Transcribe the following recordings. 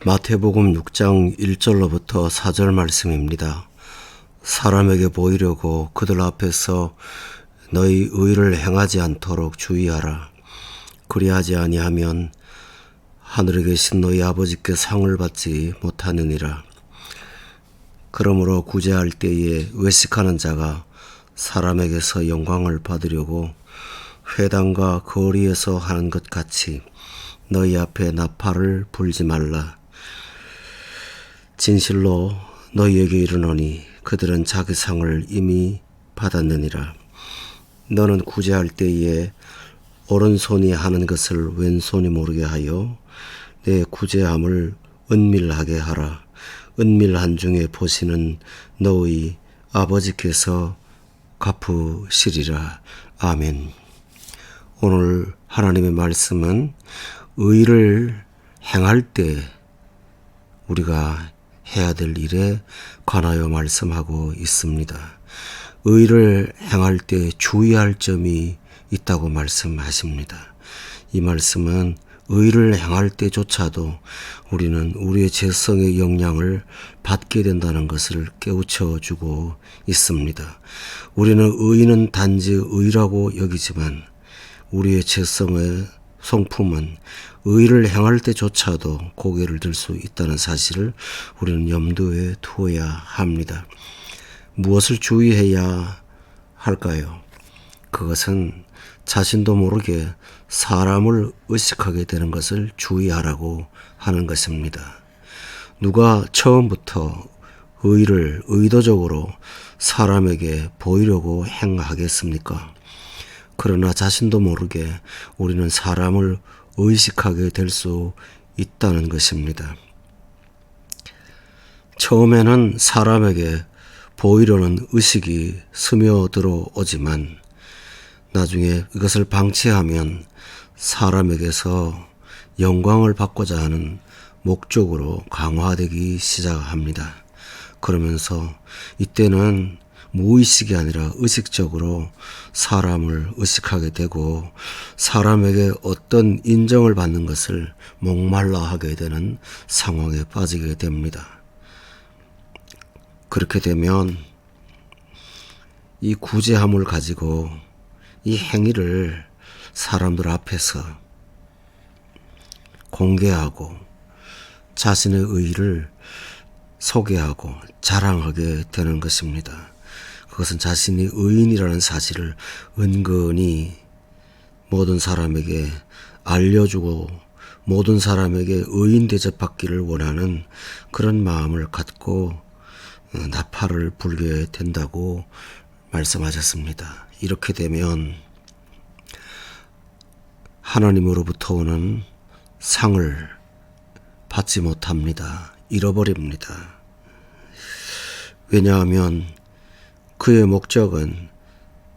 마태복음 6장 1절로부터 4절 말씀입니다. 사람에게 보이려고 그들 앞에서 너희 의를 행하지 않도록 주의하라. 그리하지 아니하면 하늘에 계신 너희 아버지께 상을 받지 못하느니라. 그러므로 구제할 때에 외식하는 자가 사람에게서 영광을 받으려고 회당과 거리에서 하는 것 같이 너희 앞에 나팔을 불지 말라. 진실로 너희에게 이르노니 그들은 자기 상을 이미 받았느니라. 너는 구제할 때에 오른손이 하는 것을 왼손이 모르게 하여 내 구제함을 은밀하게 하라. 은밀한 중에 보시는 너희 아버지께서 갚으시리라. 아멘. 오늘 하나님의 말씀은 의를 행할 때 우리가 해야 될 일에 관하여 말씀하고 있습니다. 의를 행할 때 주의할 점이 있다고 말씀하십니다. 이 말씀은 의를 행할 때조차도 우리는 우리의 죄성의 영향을 받게 된다는 것을 깨우쳐 주고 있습니다. 우리는 의는 단지 의라고 여기지만 우리의 죄성의 성품은 의를 행할 때조차도 고개를 들 수 있다는 사실을 우리는 염두에 두어야 합니다. 무엇을 주의해야 할까요? 그것은 자신도 모르게 사람을 의식하게 되는 것을 주의하라고 하는 것입니다. 누가 처음부터 의를 의도적으로 사람에게 보이려고 행하겠습니까? 그러나 자신도 모르게 우리는 사람을 의식하게 될 수 있다는 것입니다. 처음에는 사람에게 보이려는 의식이 스며들어 오지만 나중에 이것을 방치하면 사람에게서 영광을 받고자 하는 목적으로 강화되기 시작합니다. 그러면서 이때는 무의식이 아니라 의식적으로 사람을 의식하게 되고 사람에게 어떤 인정을 받는 것을 목말라 하게 되는 상황에 빠지게 됩니다. 그렇게 되면 이 구제함을 가지고 이 행위를 사람들 앞에서 공개하고 자신의 의의를 소개하고 자랑하게 되는 것입니다. 그것은 자신이 의인이라는 사실을 은근히 모든 사람에게 알려주고 모든 사람에게 의인 대접받기를 원하는 그런 마음을 갖고 나팔을 불게 된다고 말씀하셨습니다. 이렇게 되면 하나님으로부터 오는 상을 받지 못합니다. 잃어버립니다. 왜냐하면 그의 목적은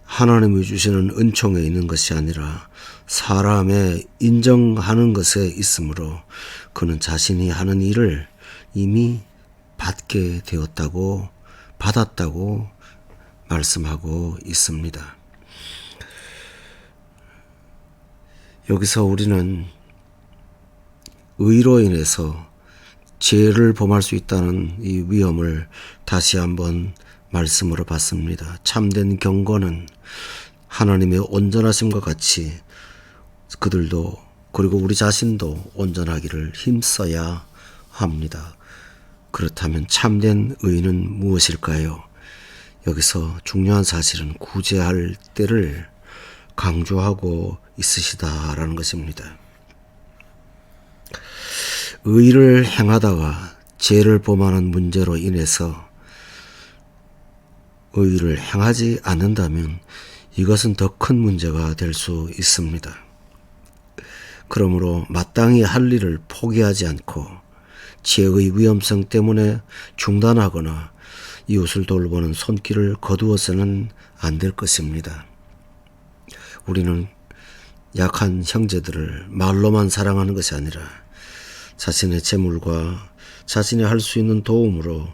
하나님이 주시는 은총에 있는 것이 아니라 사람의 인정하는 것에 있으므로 그는 자신이 하는 일을 이미 받게 되었다고 받았다고 말씀하고 있습니다. 여기서 우리는 의로 인해서 죄를 범할 수 있다는 이 위험을 다시 한번 말씀으로 봤습니다. 참된 경건은 하나님의 온전하심과 같이 그들도 그리고 우리 자신도 온전하기를 힘써야 합니다. 그렇다면 참된 의는 무엇일까요? 여기서 중요한 사실은 구제할 때를 강조하고 있으시다라는 것입니다. 의를 행하다가 죄를 범하는 문제로 인해서 의를 행하지 않는다면 이것은 더 큰 문제가 될 수 있습니다. 그러므로 마땅히 할 일을 포기하지 않고 죄의 위험성 때문에 중단하거나 이웃을 돌보는 손길을 거두어서는 안 될 것입니다. 우리는 약한 형제들을 말로만 사랑하는 것이 아니라 자신의 재물과 자신이 할 수 있는 도움으로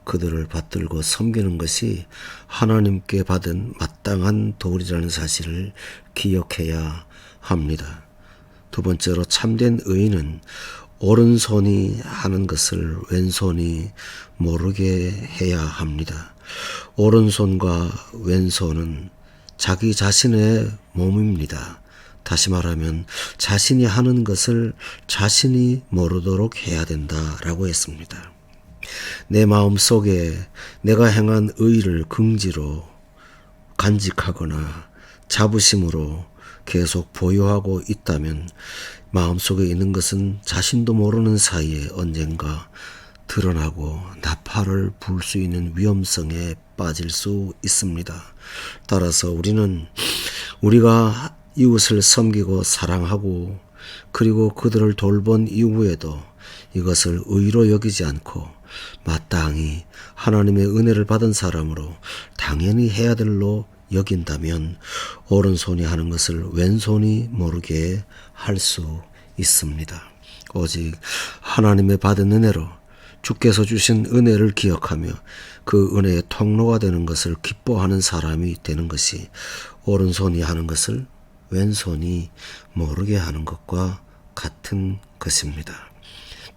그들을 받들고 섬기는 것이 하나님께 받은 마땅한 도리라는 사실을 기억해야 합니다. 두 번째로 참된 의인은 오른손이 하는 것을 왼손이 모르게 해야 합니다. 오른손과 왼손은 자기 자신의 몸입니다. 다시 말하면 자신이 하는 것을 자신이 모르도록 해야 된다라고 했습니다. 내 마음 속에 내가 행한 의를 긍지로 간직하거나 자부심으로 계속 보유하고 있다면 마음속에 있는 것은 자신도 모르는 사이에 언젠가 드러나고 나팔을 불 수 있는 위험성에 빠질 수 있습니다. 따라서 우리는 우리가 이웃을 섬기고 사랑하고 그리고 그들을 돌본 이후에도 이것을 의로 여기지 않고 마땅히 하나님의 은혜를 받은 사람으로 당연히 해야 될 일로 여긴다면 오른손이 하는 것을 왼손이 모르게 할 수 있습니다. 오직 하나님의 받은 은혜로 주께서 주신 은혜를 기억하며 그 은혜의 통로가 되는 것을 기뻐하는 사람이 되는 것이 오른손이 하는 것을 왼손이 모르게 하는 것과 같은 것입니다.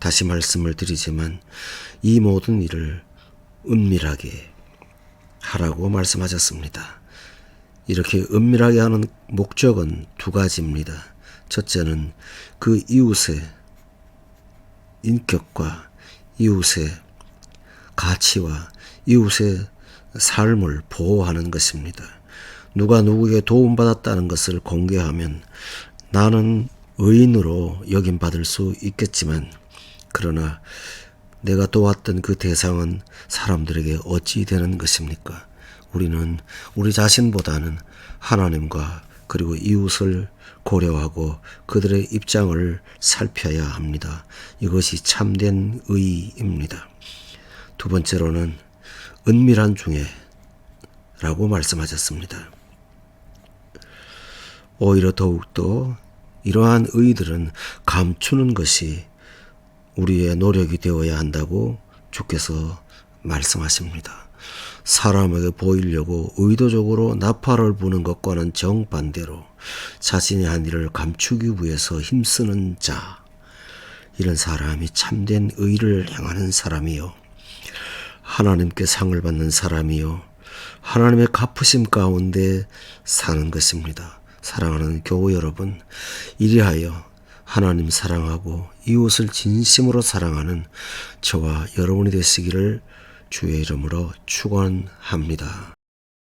다시 말씀을 드리지만 이 모든 일을 은밀하게 하라고 말씀하셨습니다. 이렇게 은밀하게 하는 목적은 두 가지입니다. 첫째는 그 이웃의 인격과 이웃의 가치와 이웃의 삶을 보호하는 것입니다. 누가 누구에게 도움받았다는 것을 공개하면 나는 의인으로 여김받을 수 있겠지만 그러나 내가 도왔던 그 대상은 사람들에게 어찌 되는 것입니까? 우리는 우리 자신보다는 하나님과 그리고 이웃을 고려하고 그들의 입장을 살펴야 합니다. 이것이 참된 의입니다. 두 번째로는 은밀한 중에 라고 말씀하셨습니다. 오히려 더욱더 이러한 의들은 감추는 것이 우리의 노력이 되어야 한다고 주께서 말씀하십니다. 사람에게 보이려고 의도적으로 나팔을 부는 것과는 정반대로 자신이 한 일을 감추기 위해서 힘쓰는 자, 이런 사람이 참된 의를 행하는 사람이요 하나님께 상을 받는 사람이요 하나님의 갚으심 가운데 사는 것입니다. 사랑하는 교우 여러분, 이리하여 하나님 사랑하고 이웃을 진심으로 사랑하는 저와 여러분이 되시기를 주의 이름으로 축원합니다.